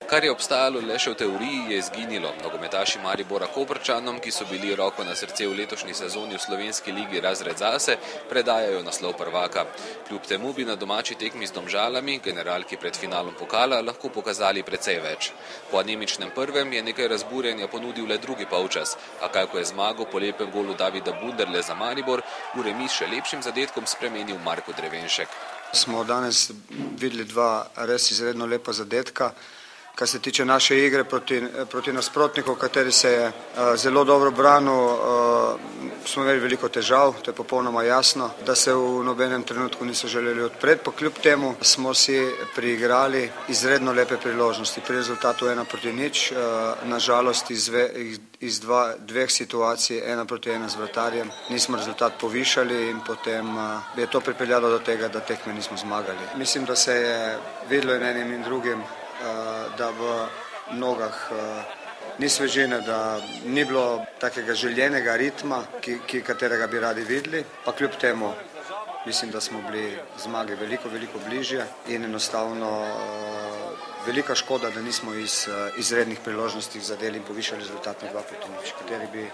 Kar je obstajalo le še v teoriji, je izginilo. Nogometaši Maribora Koprčanom, ki so bili roko na srce v letošnji sezoni v slovenski ligi razred zase, predajajo naslov prvaka. Kljub temu bi na domači tekmi z Domžalami, generalki pred finalom pokala, lahko pokazali precej več. Po anemičnem prvem je nekaj razburjenja ponudil le drugi polčas, a kaj ko je zmago po lepem golu Davida Bunderle za Maribor, v remi s še lepšim zadetkom spremenil Marko Drevenšek. Smo danes videli dva res izredno lepa zadetka. Kar se tiče naše igre proti nasprotniku, kateri se je zelo dobro branil, smo imeli veliko težav, to je popolnoma jasno, da se v nobenem trenutku niso želeli odpreti, pa kljub temu smo si priigrali izredno lepe priložnosti. Pri rezultatu 1-0, nažalost iz dveh situacij, 1-1 z vratarjem, nismo rezultat povišali in potem je to pripeljalo do tega, da tekme nismo zmagali. Mislim, da se je videlo in enim in drugim, da v nogah ni svežine, da ni bilo takega željenega ritma, katerega bi radi videli, pa kljub temu mislim, da smo bili zmage veliko bližje in enostavno velika škoda, da nismo iz izrednih priložnosti zadeli in povišali rezultat na 2-0, kateri bi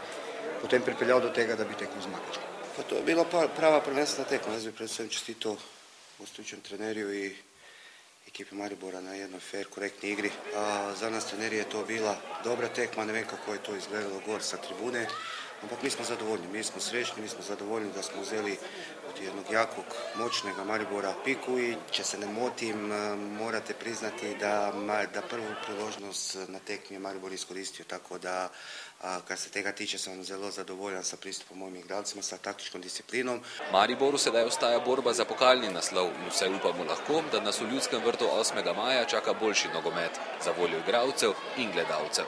potem pripeljal do tega, da bi tekmo zmagali. Pa to je bila prava prvenstvena tekma, jaz bi predvsem čestitao gostujućem trenerju i ekipi Maribora na jednoj fair, korektnoj igri. Za nas treneri je to bila dobra tekma, ne vem kako je to izgledalo gor sa tribune, ampak mi smo zadovoljni, mi smo srećni, mi smo zadovoljni da smo uzeli od jednog jakog, moćnega Maribora piku i če se ne motim, morate priznati da prvu priložnost na tekmi je Maribor iskoristio, tako da kar se tega tiče sam zelo zadovoljan sa pristupom mojim igralcima, sa taktičkom disciplinom. Mariboru sedaj ostaja borba za pokalni naslov in vse upamo lahko, da nas v Ljudskem vrtu 8. maja čaka boljši nogomet za voljo igralcev in gledalcev.